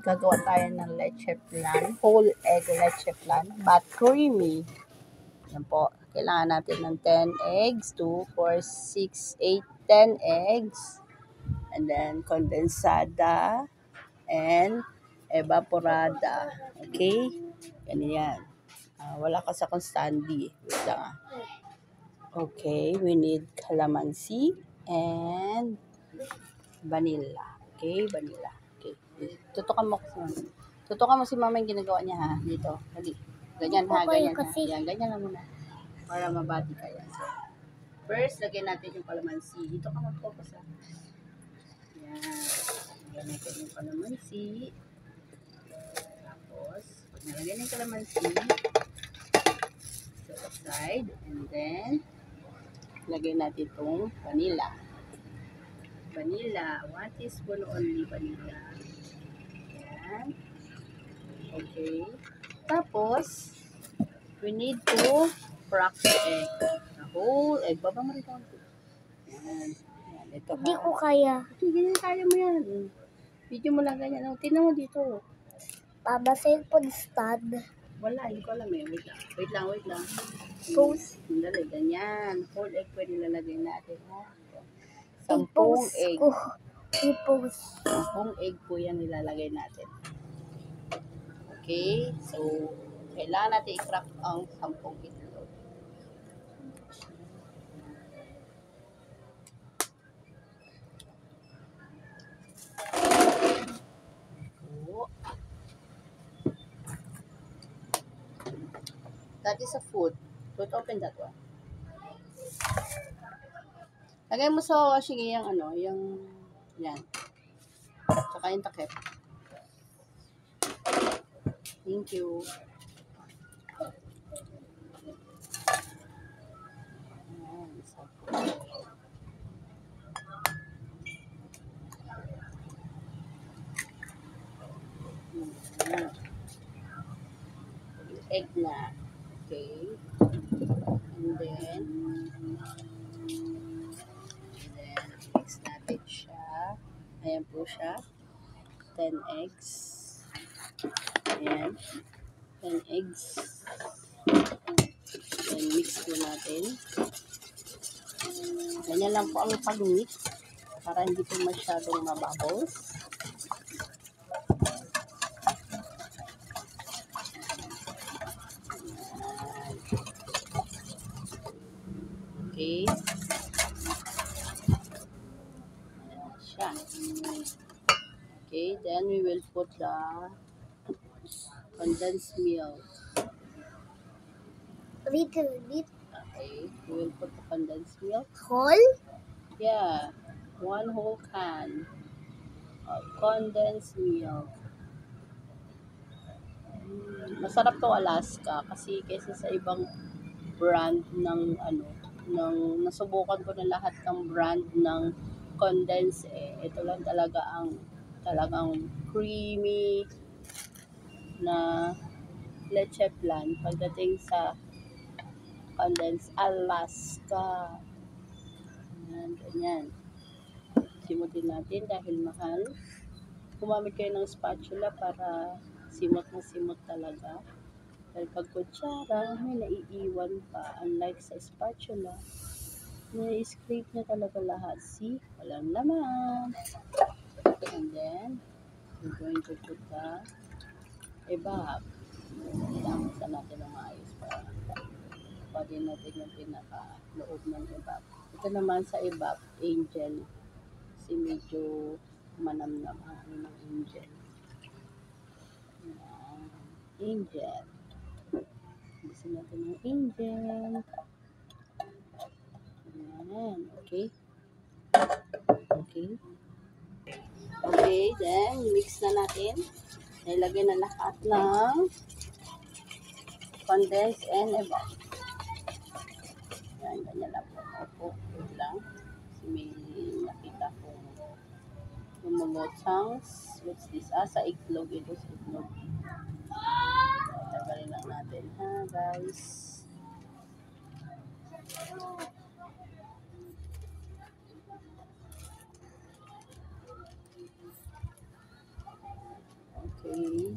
Gagawa tayo ng leche flan, whole egg leche flan, but creamy. Yan po. Kailangan natin ng 10 eggs, 2, 4, 6, 8, 10 eggs. And then, condensada and evaporada. Okay? Ganyan. Wala kasi akong standy. Wait lang ah. Okay, we need calamansi and vanilla. Okay, vanilla. Okay. Tutukan mo kasi. Tutukan mo si mama yung ginagawa niya ha. Dito. Dali. Ganyan ha, ganyan ha. Yan, ganyan lang muna. Para mabati ka yan. So, first, lagyan natin yung calamansi. Dito ka mag-focus ha. Yan. Lagyan natin yung calamansi. Tapos, pag nalagyan yung calamansi, set aside. And then, lagyan natin itong vanilla. Vanilla. 1 teaspoon only vanilla. Yan. Okay. Tapos, we need to crack the egg. The whole egg. Baba mo rin konti. Yan. Yan. Ito ha. Hindi ko kaya. Ganyan kaya mo yan. Video mo lang ganyan. Tingnan mo dito. Babasahin po ng stud. Wala. Hindi ko alam eh. Wait lang. Wait lang. Wait lang. Pose. Dali. Ganyan. Whole egg pwede lalagay natin ha. 10 egg. I-pose. 10 egg po yan nilalagay natin. Okay, so, kailangan natin i-crack ang 10 itlog. That is a food. Don't open that one. Lagay mo sa washing yung ano, yung, yan. Tsaka yung takip. Thank you. Egg na. Okay. And then mix natin siya. Ayan po siya. 10 eggs. Ayan. 10 eggs. Then mix po natin. Ganyan lang po ang pag-mix para hindi po masyadong mabubbles. Okay. Ayan siya. Okay, then we will put the condensed milk. Little bit. Okay, we will put the condensed milk. Whole? Yeah, 1 whole can of condensed milk. Masarap to Alaska kasi kaysa sa ibang brand ng ano, ng nasubukan ko na lahat ng brand ng condensed ito lang talaga ang talagang creamy na leche flan pagdating sa condensed Alaska. Ayan, ganyan. Simutin natin dahil mahal. Gumamit kayo ng spatula para simot na simot talaga. Dahil pag kutsara, may naiiwan pa. Unlike sa spatula, na-scrape na talaga lahat. See? Walang laman. And then, we're going to put the evap. Kailangan sa natin ng maayos para pwede natin yung pinaka-loob ng evap. Ito naman sa evap, angel. Kasi medyo manamnam ang ano ng angel. Angel. Gusto natin ng angel. Ayan. Okay. Okay. Okay, then mix na natin. Nilagay na lahat ng condensed and evap. Ayan, ganyan lang po. Opo, wait lang. Kasi may nakita ko lumulotsangs. What's this? Sa itlog. Ito sa itlog. Tagalin lang natin ha, guys. Okay.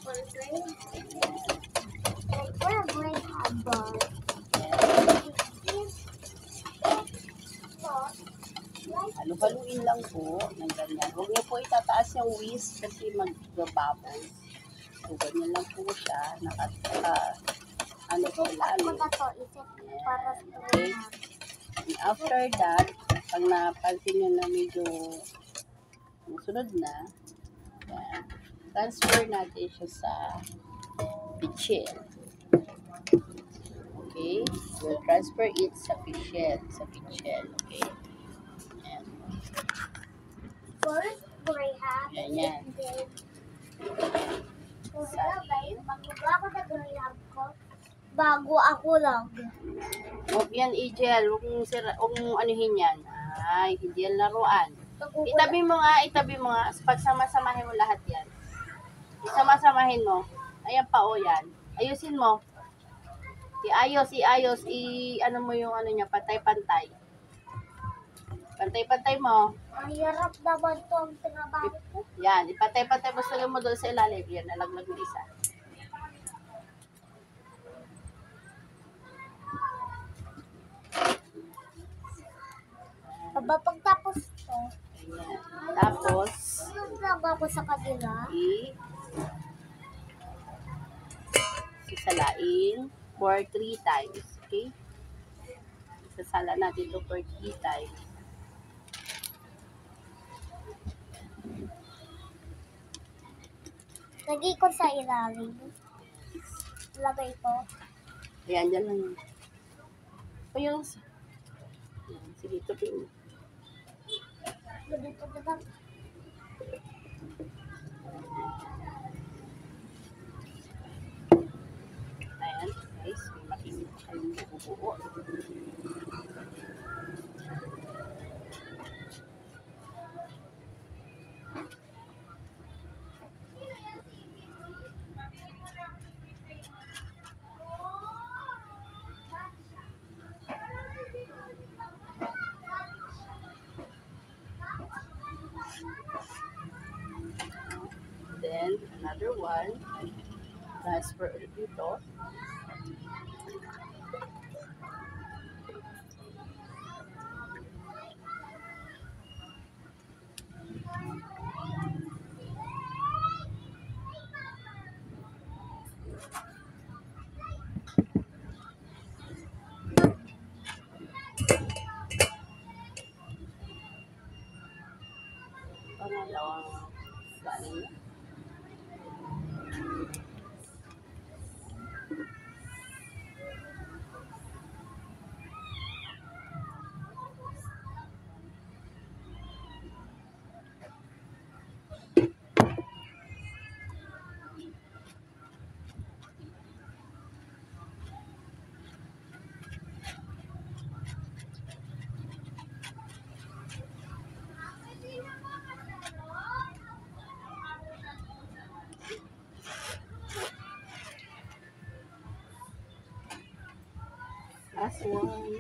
We're going to have bar. Halu-haluin lang po ng ganyan. Huwag niyo po itataas yung whisk kasi mag-bubbles. So, ganyan lang po siya. Ano po Isukat ko lalo. na to. Isip para sa Okay. And after that, pag napansin nyo na medyo sunod na, yan, transfer natin siya sa pichel. Okay? We'll transfer it sa pichel. Okay? Ayan. First, graham. Ganyan. Bago ako lang. Huwag yan i-gel. Huwag mong anuhin yan. Ay, hindi yan laruan. Itabi mo nga. Pagsama-samahin mo lahat yan. Isama-samahin mo. Ayan pa o yan. Ayusin mo. Iayos. Ano mo yung ano niya, pantay-pantay. Pantay-pantay mo. Ang hirap naman to ang trabaho ko. Yan, ipantay-pantay mo sa mo doon sa ilalim. Yan, nalaglag mo isa. Pagtapos to, Ayan. Tapos, yung lang ako sa kanila. sisalain for 3 times. Okay? Sasala natin ito for 3 times. Nag-ikot sa ilalim. Lagay ko. Ayan, dyan lang. O yung... Ayan, sige, tupin mo. Dito na lang. Ayan, guys. May makinig pa kayong bubuo. Then, another one. Transfer ulit dito. Pangalawang galing na. Last one.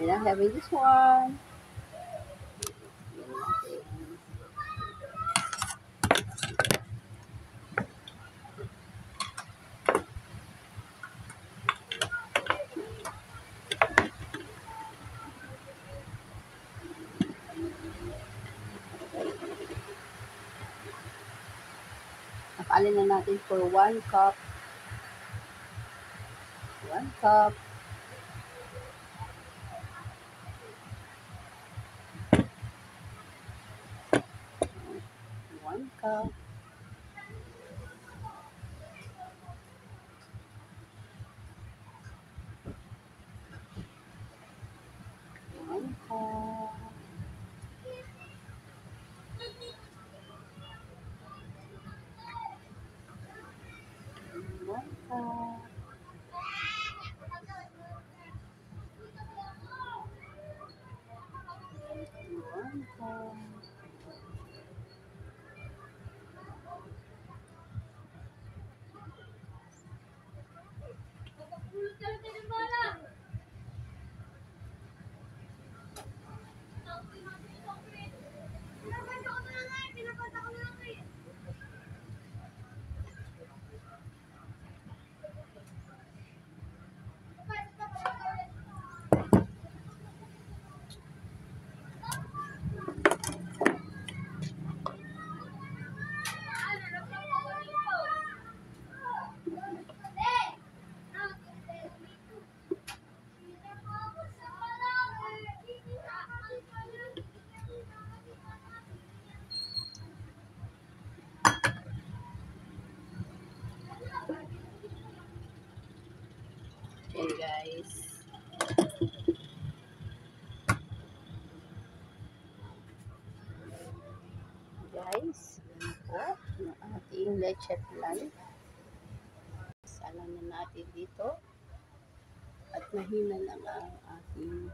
And I'm having this one. Nakalin na natin for 1 cup. 1 cup. 1 cup. 1 cup. 1 cup. 1 cup. Okay, guys. Guys, yun po yung ating leche flan. Salang na natin dito. At mahina lang ang ating